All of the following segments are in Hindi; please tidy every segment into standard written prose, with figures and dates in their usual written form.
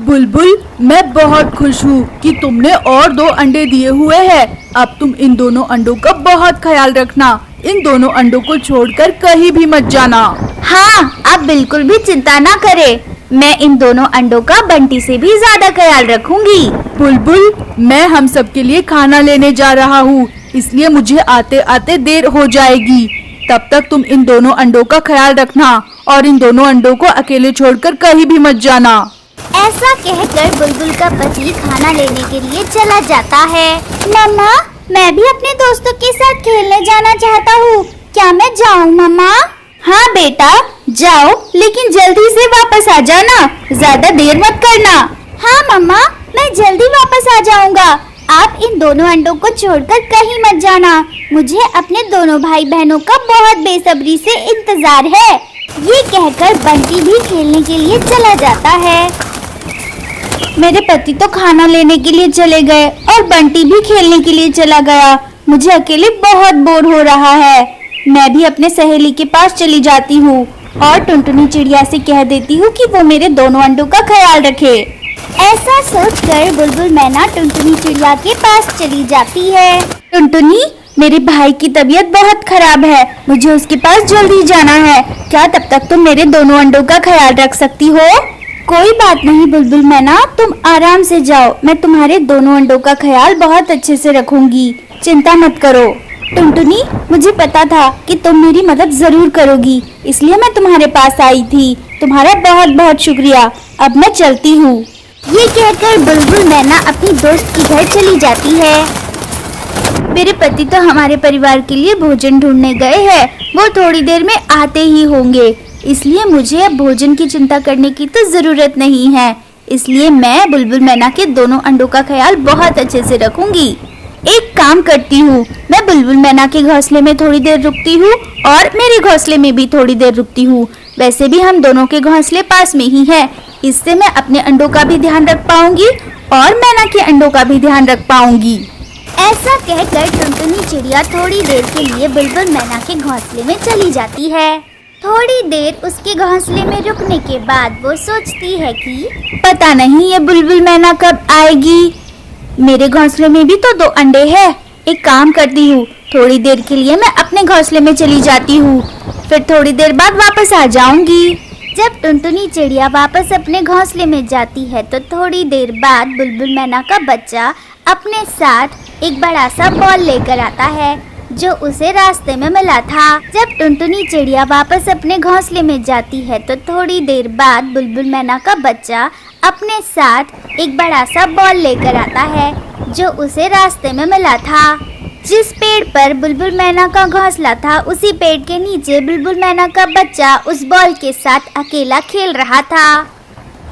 बुलबुल, मैं बहुत खुश हूँ कि तुमने और 2 अंडे दिए हुए हैं। अब तुम इन दोनों अंडों का बहुत ख्याल रखना। इन दोनों अंडों को छोड़कर कहीं भी मत जाना। हाँ, आप बिल्कुल भी चिंता ना करें। मैं इन दोनों अंडों का बंटी से भी ज्यादा ख्याल रखूंगी। बुलबुल, मैं हम सब के लिए खाना लेने जा रहा हूँ, इसलिए मुझे आते आते देर हो जाएगी। तब तक तुम इन दोनों अंडों का ख्याल रखना और इन दोनों अंडों को अकेले छोड़कर कहीं भी मत जाना। ऐसा कहकर बुलबुल का पति खाना लेने के लिए चला जाता है। मम्मा, मैं भी अपने दोस्तों के साथ खेलने जाना चाहता हूँ। क्या मैं जाऊँ मम्मा? हाँ बेटा, जाओ, लेकिन जल्दी से वापस आ जाना। ज्यादा देर मत करना। हाँ मम्मा, मैं जल्दी वापस आ जाऊँगा। आप इन दोनों अंडों को छोड़कर कहीं मत जाना। मुझे अपने दोनों भाई बहनों का बहुत बेसब्री से इंतजार है। ये कहकर बंटी भी खेलने के लिए चला जाता है। मेरे पति तो खाना लेने के लिए चले गए और बंटी भी खेलने के लिए चला गया। मुझे अकेले बहुत बोर हो रहा है। मैं भी अपने सहेली के पास चली जाती हूँ और टुनटुनी चिड़िया से कह देती हूँ कि वो मेरे दोनों अंडों का ख्याल रखे। ऐसा सोचकर बुलबुल मैना टुनटुनी चिड़िया के पास चली जाती है। टुनटुनी, मेरे भाई की तबीयत बहुत खराब है, मुझे उसके पास जल्दी जाना है। क्या तब तक तुम मेरे दोनों अंडों का ख्याल रख सकती हो? कोई बात नहीं बुलबुल मैना, तुम आराम से जाओ। मैं तुम्हारे दोनों अंडों का ख्याल बहुत अच्छे से रखूंगी, चिंता मत करो। टुनटुनी, मुझे पता था कि तुम मेरी मदद जरूर करोगी, इसलिए मैं तुम्हारे पास आई थी। तुम्हारा बहुत बहुत शुक्रिया। अब मैं चलती हूँ। ये कहकर बुलबुल मैना अपनी दोस्त के घर चली जाती है। मेरे पति तो हमारे परिवार के लिए भोजन ढूंढने गए हैं। वो थोड़ी देर में आते ही होंगे, इसलिए मुझे अब भोजन की चिंता करने की तो जरूरत नहीं है। इसलिए मैं बुलबुल मैना के दोनों अंडों का ख्याल बहुत अच्छे से रखूंगी। एक काम करती हूँ, मैं बुलबुल मैना के घोंसले में थोड़ी देर रुकती हूँ और मेरे घोंसले में भी थोड़ी देर रुकती हूँ। वैसे भी हम दोनों के घोंसले पास में ही है, इससे मैं अपने अंडों का भी ध्यान रख पाऊंगी और मैना के अंडों का भी ध्यान रख पाऊंगी। ऐसा कहकर टुनटुनी चिड़िया थोड़ी देर के लिए बुलबुल मैना के घोंसले में चली जाती है। थोड़ी देर उसके घोंसले में रुकने के बाद वो सोचती है कि पता नहीं ये बुलबुल मैना कब आएगी। मेरे घोंसले में भी तो 2 अंडे हैं। एक काम करती हूँ, थोड़ी देर के लिए मैं अपने घोंसले में चली जाती हूँ, फिर थोड़ी देर बाद वापस आ जाऊंगी। जब टुनटुनी चिड़िया वापस अपने घोंसले में जाती है तो थोड़ी देर बाद बुलबुल मैना का बच्चा अपने साथ एक बड़ा सा बॉल लेकर आता है जो उसे रास्ते में मिला था। जब टुनटुनी चिड़िया वापस अपने घोंसले में जाती है तो थोड़ी देर बाद बुलबुल मैना का बच्चा अपने साथ एक बड़ा सा बॉल लेकर आता है जो उसे रास्ते में मिला था। जिस पेड़ पर बुलबुल मैना का घोंसला था, उसी पेड़ के नीचे बुलबुल मैना का बच्चा उस बॉल के साथ अकेला खेल रहा था।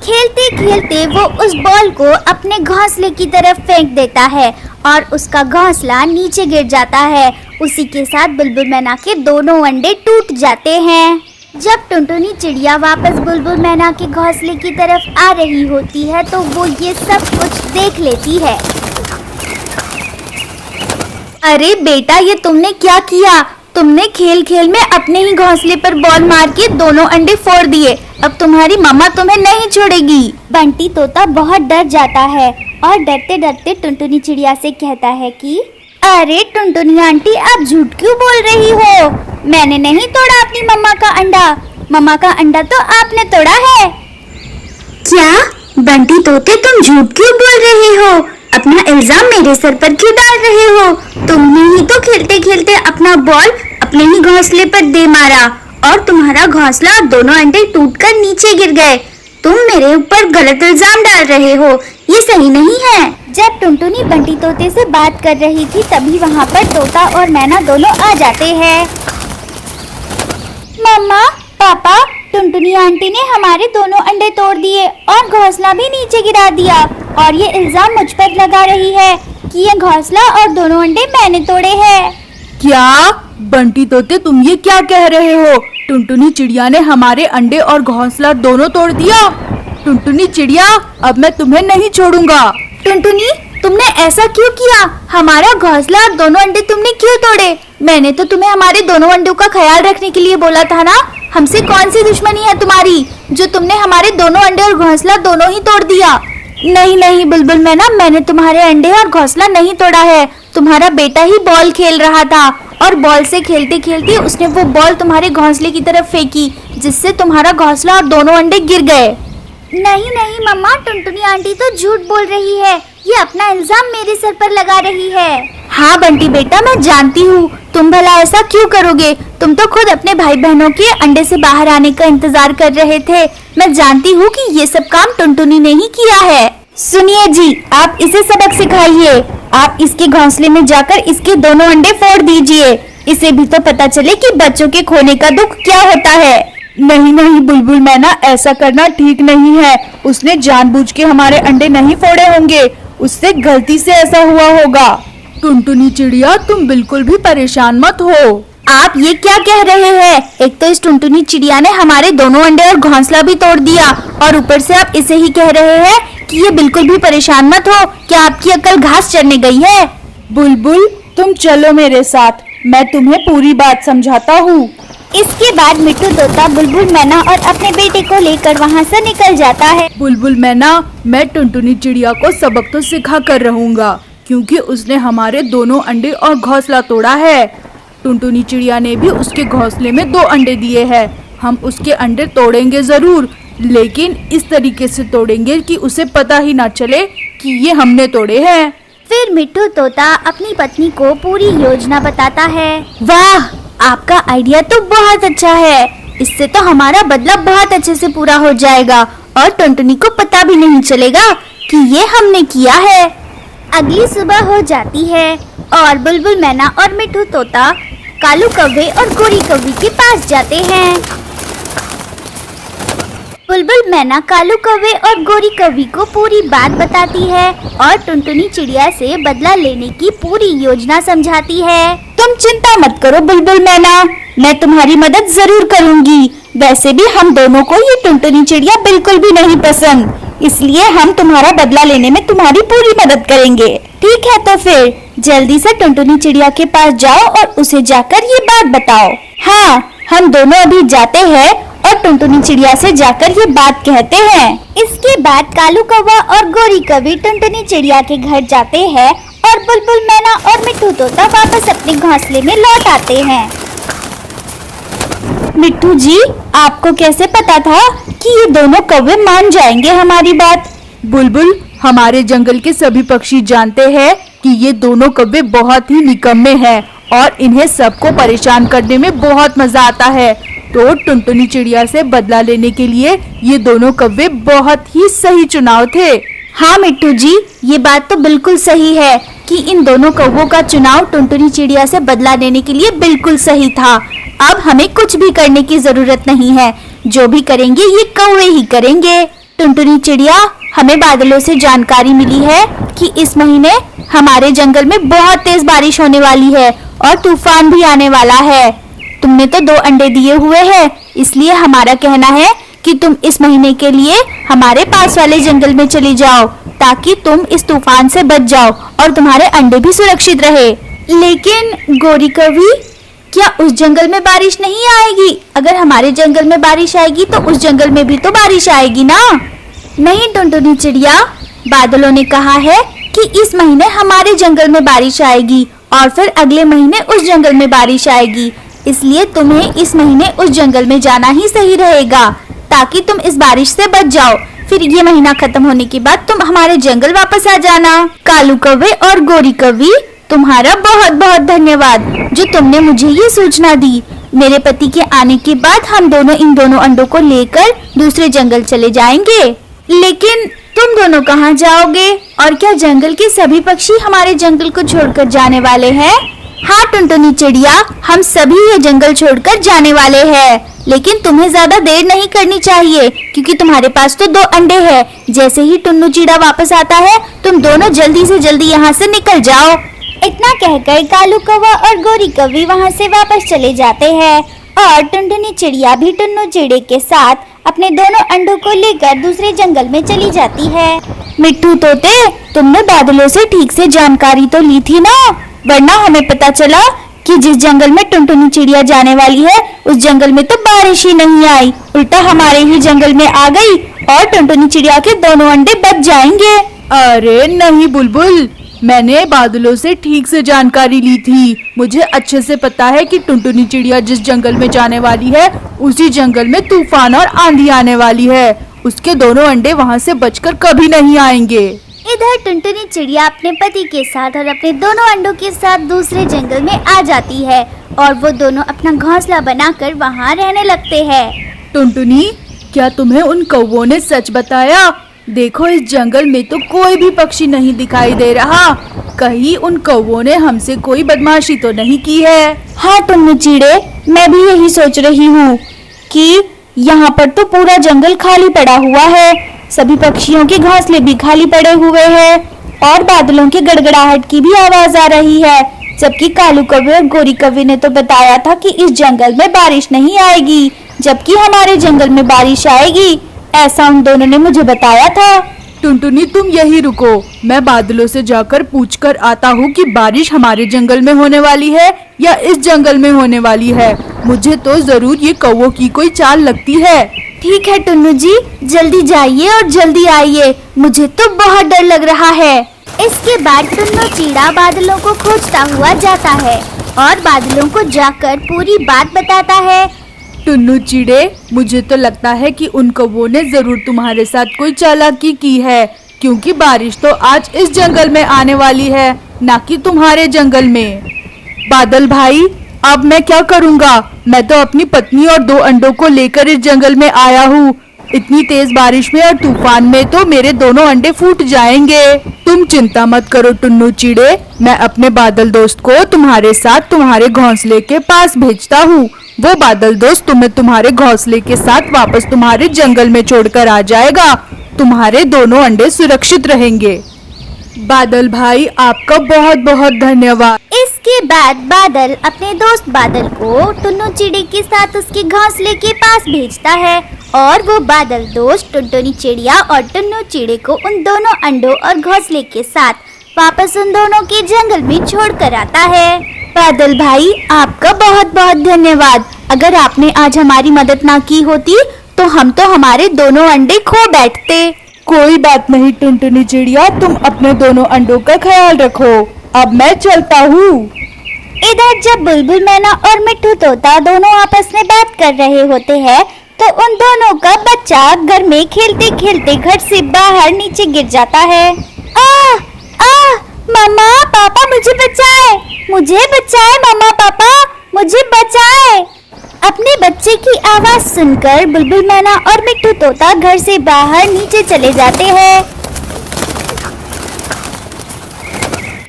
खेलते खेलते वो उस बॉल को अपने घोंसले की तरफ फेंक देता है और उसका घोंसला नीचे गिर जाता है। उसी के साथ बुलबुल मैना के दोनों अंडे टूट जाते हैं। जब टुनटुनी चिड़िया वापस बुलबुल मैना के घोंसले की तरफ आ रही होती है तो वो ये सब कुछ देख लेती है। अरे बेटा, ये तुमने क्या किया? तुमने खेल खेल में अपने ही घोंसले पर बॉल मार के दोनों अंडे फोड़ दिए। अब तुम्हारी मम्मा तुम्हें नहीं छोड़ेगी। बंटी तोता बहुत डर जाता है और डरते डरते टुनटुनी चिड़िया से कहता है कि अरे टुनटुनी आंटी, आप झूठ क्यों बोल रही हो? मैंने नहीं तोड़ा अपनी मम्मा का अंडा। मम्मा का अंडा तो आपने तोड़ा है। क्या बंटी तोते, तुम झूठ क्यों बोल रहे हो? अपना इल्जाम मेरे सर पर क्यों डाल रहे हो? तुमने ही तो खेलते खेलते अपना बॉल अपने ही घोंसले पर दे मारा और तुम्हारा घोंसला और दोनों अंडे टूटकर नीचे गिर गए। तुम मेरे ऊपर गलत इल्जाम डाल रहे हो, ये सही नहीं है। जब टुनटुनी बंटी तोते से बात कर रही थी तभी वहाँ पर तोता और मैना दोनों आ जाते हैं। मम्मा, पापा, टुनटुनी आंटी ने हमारे दोनों अंडे तोड़ दिए और घोंसला भी नीचे गिरा दिया और ये इल्जाम मुझ पर लगा रही है कि ये घोंसला और दोनों अंडे मैंने तोड़े हैं। क्या बंटी तोते, तुम ये क्या कह रहे हो? टुनटुनी चिड़िया ने हमारे अंडे और घोंसला दोनों तोड़ दिया? टुनटुनी चिड़िया, अब मैं तुम्हें नहीं छोड़ूंगा। टुनटुनी, तुमने ऐसा क्यों किया? हमारा घोंसला और दोनों अंडे तुमने क्यों तोड़े? मैंने तो तुम्हें हमारे दोनों अंडों का ख्याल रखने के लिए बोला था ना। हमसे कौन सी दुश्मनी है तुम्हारी जो तुमने हमारे दोनों अंडे और घोंसला दोनों ही तोड़ दिया? नहीं नहीं बुलबुल मैना, मैंने तुम्हारे अंडे और घोंसला नहीं तोड़ा है। तुम्हारा बेटा ही बॉल खेल रहा था और बॉल से खेलते खेलते उसने वो बॉल तुम्हारे घोंसले की तरफ फेंकी, जिससे तुम्हारा घोंसला और दोनों अंडे गिर गए। नहीं नहीं मम्मा, टुनटुनी आंटी तो झूठ बोल रही है। ये अपना इल्जाम मेरे सर पर लगा रही है। हाँ बंटी बेटा, मैं जानती हूँ तुम भला ऐसा क्यों करोगे। तुम तो खुद अपने भाई बहनों के अंडे से बाहर आने का इंतजार कर रहे थे। मैं जानती हूँ कि ये सब काम टुनटुनी ने ही किया है। सुनिए जी, आप इसे सबक सिखाइए। आप इसके घोंसले में जाकर इसके दोनों अंडे फोड़ दीजिए। इसे भी तो पता चले कि बच्चों के खोने का दुख क्या होता है। नहीं नहीं बुलबुल मैना, ऐसा करना ठीक नहीं है। उसने जानबूझ के हमारे अंडे नहीं फोड़े होंगे, उससे गलती से ऐसा हुआ होगा। टुनटुनी चिड़िया, तुम बिल्कुल भी परेशान मत हो। आप ये क्या कह रहे हैं? एक तो इस टुनटुनी चिड़िया ने हमारे दोनों अंडे और घोंसला भी तोड़ दिया और ऊपर से आप इसे ही कह रहे हैं कि ये बिल्कुल भी परेशान मत हो। क्या आपकी अक्ल घास चरने गई है? बुलबुल, तुम चलो मेरे साथ, मैं तुम्हें पूरी बात समझाता हूँ। इसके बाद मिट्टू तोता बुलबुल मैना और अपने बेटे को लेकर वहाँ से निकल जाता है। बुलबुल मैना, मैं टुनटुनी चिड़िया को सबक तो सिखा कर रहूंगा, क्योंकि उसने हमारे दोनों अंडे और घोंसला तोड़ा है। टुनटुनी चिड़िया ने भी उसके घोंसले में 2 अंडे दिए हैं। हम उसके अंडे तोड़ेंगे जरूर, लेकिन इस तरीके से तोड़ेंगे कि उसे पता ही ना चले कि ये हमने तोड़े हैं। फिर मिट्टू तोता अपनी पत्नी को पूरी योजना बताता है। वाह, आपका आइडिया तो बहुत अच्छा है। इससे तो हमारा बदला बहुत अच्छे से पूरा हो जाएगा और टुनटुनी को पता भी नहीं चलेगा कि ये हमने किया है। अगली सुबह हो जाती है और बुलबुल मैना और मिट्टू तोता कालू कौवे और गोरी कौवी के पास जाते हैं। बुलबुल मैना कालू कौवे और गोरी कौवी को पूरी बात बताती है और टुनटुनी चिड़िया से बदला लेने की पूरी योजना समझाती है। तुम चिंता मत करो बुलबुल मैना, मैं तुम्हारी मदद जरूर करूंगी। वैसे भी हम दोनों को ये टुनटुनी चिड़िया बिल्कुल भी नहीं पसंद, इसलिए हम तुम्हारा बदला लेने में तुम्हारी पूरी मदद करेंगे। ठीक है, तो फिर जल्दी से टुनटुनी चिड़िया के पास जाओ और उसे जाकर ये बात बताओ। हाँ, हम दोनों अभी जाते हैं और टुनटुनी चिड़िया से जाकर ये बात कहते हैं। इसके बाद कालू कौवा और गोरी कौवी टुनटुनी चिड़िया के घर जाते हैं और बुलबुल मैना और मिट्टू तोता वापस अपने घोंसले में लौट आते हैं। मिट्टू जी, आपको कैसे पता था कि ये दोनों कौवे मान जाएंगे हमारी बात? बुलबुल, हमारे जंगल के सभी पक्षी जानते हैं कि ये दोनों कौवे बहुत ही निकम्मे हैं और इन्हें सबको परेशान करने में बहुत मजा आता है। तो टुनटुनी चिड़िया से बदला लेने के लिए ये दोनों कौवे बहुत ही सही चुनाव थे। हाँ मिट्टू जी, ये बात तो बिल्कुल सही है कि इन दोनों कौवों का चुनाव टुनटुनी चिड़िया से बदला लेने के लिए बिल्कुल सही था। अब हमें कुछ भी करने की जरूरत नहीं है, जो भी करेंगे ये कौवे ही करेंगे। टुनटुनी चिड़िया, हमें बादलों से जानकारी मिली है कि इस महीने हमारे जंगल में बहुत तेज बारिश होने वाली है और तूफान भी आने वाला है। तुमने तो 2 अंडे दिए हुए हैं, इसलिए हमारा कहना है कि तुम इस महीने के लिए हमारे पास वाले जंगल में चली जाओ, ताकि तुम इस तूफान से बच जाओ और तुम्हारे अंडे भी सुरक्षित रहे। लेकिन गोरी कौवी, क्या उस जंगल में बारिश नहीं आएगी? अगर हमारे जंगल में बारिश आएगी तो उस जंगल में भी तो बारिश आएगी ना? नहीं टुनटुनी चिड़िया, बादलों ने कहा है कि इस महीने हमारे जंगल में बारिश आएगी और फिर अगले महीने उस जंगल में बारिश आएगी। इसलिए तुम्हें इस महीने उस जंगल में जाना ही सही रहेगा, ताकि तुम इस बारिश से बच जाओ। फिर ये महीना खत्म होने के बाद तुम हमारे जंगल वापस आ जाना। कालू कौवे और गोरी कौवी, तुम्हारा बहुत बहुत धन्यवाद जो तुमने मुझे ये सूचना दी। मेरे पति के आने के बाद हम दोनों इन दोनों अंडों को लेकर दूसरे जंगल चले जाएंगे। लेकिन तुम दोनों कहाँ जाओगे? और क्या जंगल के सभी पक्षी हमारे जंगल को छोड़कर जाने वाले हैं? हाँ टुनटुनी चिड़िया, हम सभी ये जंगल छोड़कर जाने वाले हैं, लेकिन तुम्हें ज्यादा देर नहीं करनी चाहिए, क्योंकि तुम्हारे पास तो 2 अंडे हैं। जैसे ही टुन्नू चिड़ा वापस आता है, तुम दोनों जल्दी से जल्दी यहाँ से निकल जाओ। इतना कहकर कालू कौवा और गोरी कौवी वहाँ से वापस चले जाते हैं और टुनटुनी चिड़िया भी टुन्नू चिड़े के साथ अपने दोनों अंडों को लेकर दूसरे जंगल में चली जाती है। मिट्टू तोते, तुमने बादलों से ठीक से जानकारी तो ली थी ना? वरना हमें पता चला कि जिस जंगल में टुनटुनी चिड़िया जाने वाली है उस जंगल में तो बारिश ही नहीं आई, उल्टा हमारे ही जंगल में आ गई और टुनटुनी चिड़िया के दोनों अंडे बच जाएंगे। अरे नहीं बुलबुल, मैंने बादलों से ठीक से जानकारी ली थी। मुझे अच्छे से पता है कि टुनटुनी चिड़िया जिस जंगल में जाने वाली है उसी जंगल में तूफान और आंधी आने वाली है। उसके दोनों अंडे वहाँ से बचकर कभी नहीं आएंगे। इधर टुनटुनी चिड़िया अपने पति के साथ और अपने दोनों अंडों के साथ दूसरे जंगल में आ जाती है और वो दोनों अपना घोंसला बनाकर वहाँ रहने लगते हैं। टुनटुनी, क्या तुम्हें उन कौवों ने सच बताया? देखो, इस जंगल में तो कोई भी पक्षी नहीं दिखाई दे रहा। कहीं उन कौवों ने हमसे कोई बदमाशी तो नहीं की है? हाँ टुन्नू चिड़े, मैं भी यही सोच रही हूँ कि यहाँ पर तो पूरा जंगल खाली पड़ा हुआ है, सभी पक्षियों के घोंसले भी खाली पड़े हुए हैं और बादलों के गड़गड़ाहट की भी आवाज आ रही है। जबकि कालू कौवे और गोरी कौवे ने तो बताया था कि इस जंगल में बारिश नहीं आएगी, जबकि हमारे जंगल में बारिश आएगी, ऐसा उन दोनों ने मुझे बताया था। टुनटुनी, तुम यही रुको, मैं बादलों से जाकर पूछकर आता हूँ कि बारिश हमारे जंगल में होने वाली है या इस जंगल में होने वाली है। मुझे तो जरूर ये कौवों की कोई चाल लगती है। ठीक है टुन्नू जी, जल्दी जाइए और जल्दी आइए, मुझे तो बहुत डर लग रहा है। इसके बाद टुन्नू चिड़ा बादलों को खोजता हुआ जाता है और बादलों को जाकर पूरी बात बताता है। टुन्नू चिड़े, मुझे तो लगता है कि उन कौवों ने जरूर तुम्हारे साथ कोई चालाकी की है, क्योंकि बारिश तो आज इस जंगल में आने वाली है, ना कि तुम्हारे जंगल में। बादल भाई, अब मैं क्या करूँगा? मैं तो अपनी पत्नी और 2 अंडों को लेकर इस जंगल में आया हूँ। इतनी तेज बारिश में और तूफान में तो मेरे दोनों अंडे फूट जाएंगे। तुम चिंता मत करो टुन्नू चिड़े, मैं अपने बादल दोस्त को तुम्हारे साथ तुम्हारे घोंसले के पास भेजता हूँ। वो बादल दोस्त तुम्हें तुम्हारे घोंसले के साथ वापस तुम्हारे जंगल में छोड़कर आ जाएगा। तुम्हारे दोनों अंडे सुरक्षित रहेंगे। बादल भाई, आपका बहुत बहुत धन्यवाद। इसके बाद बादल अपने दोस्त बादल को टुन्नू चिड़ी के साथ उसके घोंसले के पास भेजता है और वो बादल दोस्त टुनटुनी चिड़िया और टुन्नू चिड़ी को उन दोनों अंडों और घोंसले के साथ वापस उन दोनों के जंगल में छोड़ कर आता है। बादल भाई, आपका बहुत बहुत धन्यवाद। अगर आपने आज हमारी मदद ना की होती तो हम तो हमारे दोनों अंडे खो बैठते। कोई बात नहीं टुनटुनी चिड़िया, तुम अपने दोनों अंडों का ख्याल रखो। अब मैं चलता हूँ। इधर जब बुलबुल मैना और मिट्ठू तोता दोनों आपस में बात कर रहे होते हैं तो उन दोनों का बच्चा घर में खेलते खेलते घर से बाहर नीचे गिर जाता है। आ, आ, मम्मा पापा मुझे बचाए, मुझे बचाए, मम्मा पापा मुझे बचाए। अपने बच्चे की आवाज सुनकर बुलबुल मैना और मिट्ठू तोता घर से बाहर नीचे चले जाते हैं।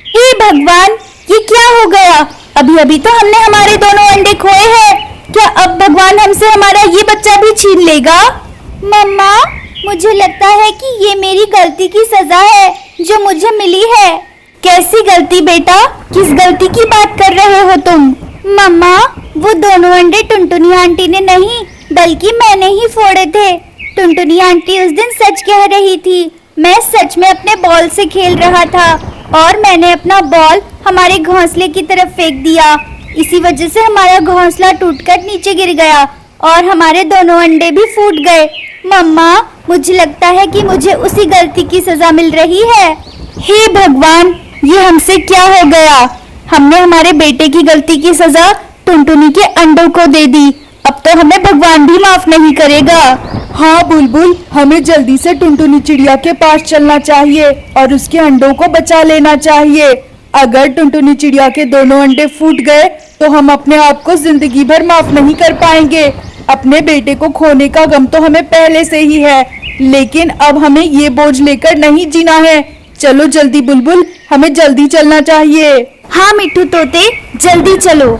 हे भगवान, ये क्या हो गया? अभी अभी तो हमने हमारे दोनों अंडे खोए हैं, क्या अब भगवान हमसे हमारा ये बच्चा भी छीन लेगा? मम्मा, मुझे लगता है कि ये मेरी गलती की सजा है जो मुझे मिली है। कैसी गलती बेटा? किस गलती की बात कर रहे हो तुम? मम्मा, वो दोनों अंडे टुनटुनी आंटी ने नहीं बल्कि मैंने ही फोड़े थे। टुनटुनी आंटी उस दिन सच कह रही थी। मैं सच में अपने बॉल से खेल रहा था और मैंने अपना बॉल हमारे घोंसले की तरफ फेंक दिया। इसी वजह से हमारा घोंसला टूटकर नीचे गिर गया और हमारे दोनों अंडे भी फूट गए। मम्मा, मुझे लगता है कि मुझे उसी गलती की सजा मिल रही है। हे भगवान, ये हमसे क्या हो गया? हमने हमारे बेटे की गलती की सजा टुनटुनी के अंडों को दे दी। अब तो हमें भगवान भी माफ नहीं करेगा। हाँ बुलबुल, हमें जल्दी से टुनटुनी चिड़िया के पास चलना चाहिए और उसके अंडों को बचा लेना चाहिए। अगर टुनटुनी चिड़िया के दोनों अंडे फूट गए तो हम अपने आप को जिंदगी भर माफ नहीं कर पाएंगे। अपने बेटे को खोने का गम तो हमें पहले से ही है, लेकिन अब हमें ये बोझ लेकर नहीं जीना है। चलो जल्दी बुलबुल, हमें जल्दी चलना चाहिए। हाँ मिट्ठू तोते, जल्दी चलो।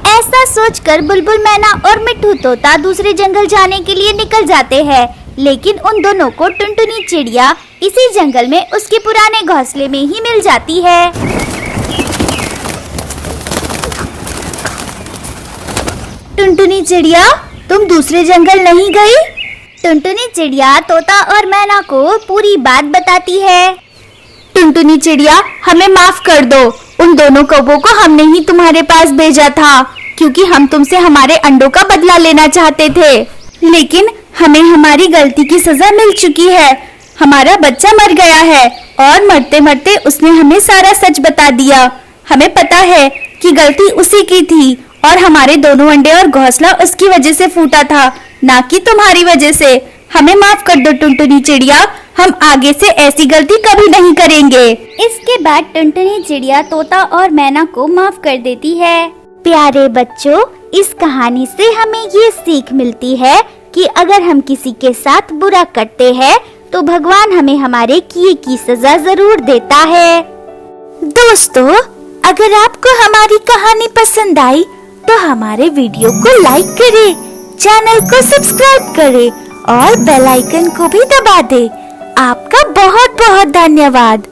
ऐसा सोचकर बुलबुल मैना और मिट्ठू तोता दूसरे जंगल जाने के लिए निकल जाते हैं, लेकिन उन दोनों को टुनटुनी चिड़िया इसी जंगल में उसके पुराने घोंसले में ही मिल जाती है। टुनटुनी चिड़िया, तुम दूसरे जंगल नहीं गई? टुनटुनी चिड़िया तोता और मैना को पूरी बात बताती है। टुनटुनी चिड़िया, हमें माफ कर दो। उन दोनों कौवों को हमने ही तुम्हारे पास भेजा था। क्योंकि हम तुमसे हमारे अंडों का बदला लेना चाहते थे। लेकिन हमें हमारी गलती की सजा मिल चुकी है। हमारा बच्चा मर गया है और मरते मरते उसने हमें सारा सच बता दिया। हमें पता है कि गलती उसी की थी और हमारे दोनों अंडे और घोंसला उसकी वजह से फूटा था, ना कि तुम्हारी वजह से। हमें माफ कर दो टुनटुनी चिड़िया, हम आगे से ऐसी गलती कभी नहीं करेंगे। इसके बाद टुनटुनी चिड़िया तोता और मैना को माफ कर देती है। प्यारे बच्चों, इस कहानी से हमें ये सीख मिलती है कि अगर हम किसी के साथ बुरा करते हैं तो भगवान हमें हमारे किए की सजा जरूर देता है। दोस्तों, अगर आपको हमारी कहानी पसंद आई तो हमारे वीडियो को लाइक करें, चैनल को सब्सक्राइब करें और बेल आइकन को भी दबा दें। आपका बहुत बहुत धन्यवाद।